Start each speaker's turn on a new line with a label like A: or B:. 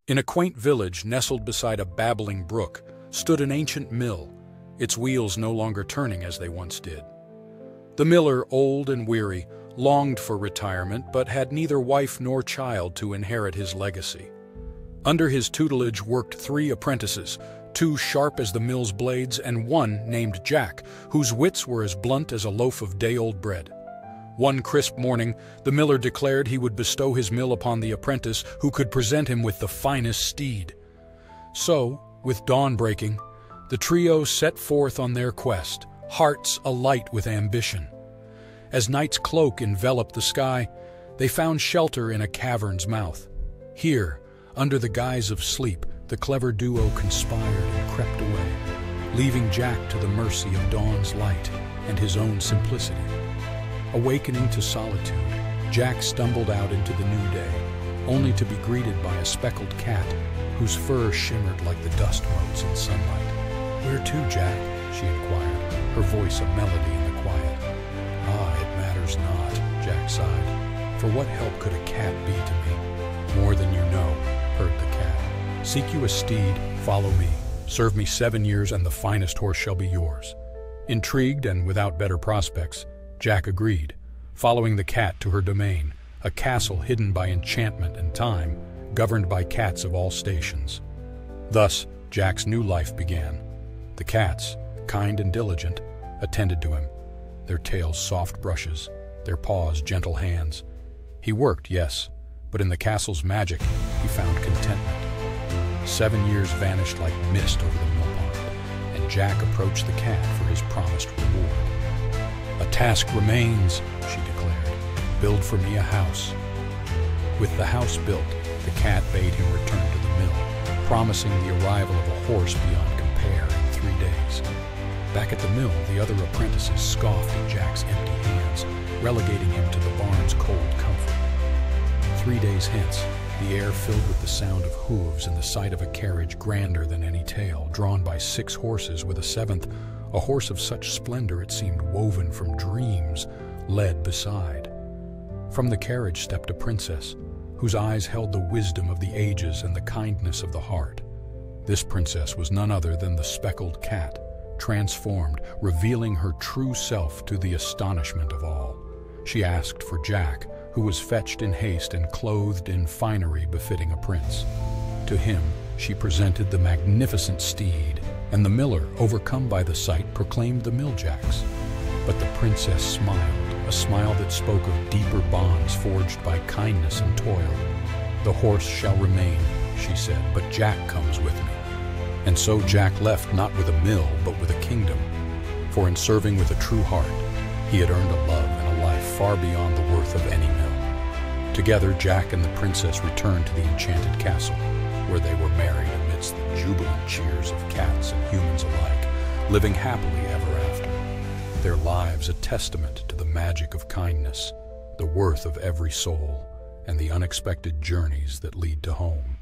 A: In a quaint village nestled beside a babbling brook stood an ancient mill, its wheels no longer turning as they once did. The miller, old and weary, longed for retirement but had neither wife nor child to inherit his legacy. Under his tutelage worked 3 apprentices, 2 sharp as the mill's blades and 1 named Jack, whose wits were as blunt as a loaf of day-old bread. One crisp morning, the miller declared he would bestow his mill upon the apprentice who could present him with the finest steed. So, with dawn breaking, the trio set forth on their quest, hearts alight with ambition. As night's cloak enveloped the sky, they found shelter in a cavern's mouth. Here, under the guise of sleep, the clever duo conspired and crept away, leaving Jack to the mercy of dawn's light and his own simplicity. Awakening to solitude, Jack stumbled out into the new day, only to be greeted by a speckled cat whose fur shimmered like the dust motes in sunlight. "Where to, Jack?" she inquired, her voice a melody in the quiet. "Ah, it matters not," Jack sighed. "For what help could a cat be to me?" "More than you know," purred the cat. "Seek you a steed, follow me. Serve me 7 years and the finest horse shall be yours." Intrigued and without better prospects, Jack agreed, following the cat to her domain, a castle hidden by enchantment and time, governed by cats of all stations. Thus, Jack's new life began. The cats, kind and diligent, attended to him, their tails soft brushes, their paws gentle hands. He worked, yes, but in the castle's magic, he found contentment. 7 years vanished like mist over the mill pond, and Jack approached the cat for his promised reward. "A task remains," she declared. "Build for me a house." With the house built, the cat bade him return to the mill, promising the arrival of a horse beyond compare in 3 days. Back at the mill, the other apprentices scoffed at Jack's empty hands, relegating him to the barn's cold comfort. 3 days hence, the air filled with the sound of hooves and the sight of a carriage grander than any tale, drawn by 6 horses with a 7th, a horse of such splendor it seemed woven from dreams, led beside. From the carriage stepped a princess, whose eyes held the wisdom of the ages and the kindness of the heart. This princess was none other than the speckled cat, transformed, revealing her true self to the astonishment of all. She asked for Jack, who was fetched in haste and clothed in finery befitting a prince. To him, she presented the magnificent steed, and the miller, overcome by the sight, proclaimed the milljacks. But the princess smiled, a smile that spoke of deeper bonds forged by kindness and toil. "The horse shall remain," she said, "but Jack comes with me." And so Jack left not with a mill, but with a kingdom. For in serving with a true heart, he had earned a love and a life far beyond the worth of any mill. Together, Jack and the princess returned to the enchanted castle, where they were married amidst the jubilant cheers of cats and humans alike, living happily ever after. Their lives a testament to the magic of kindness, the worth of every soul, and the unexpected journeys that lead to home.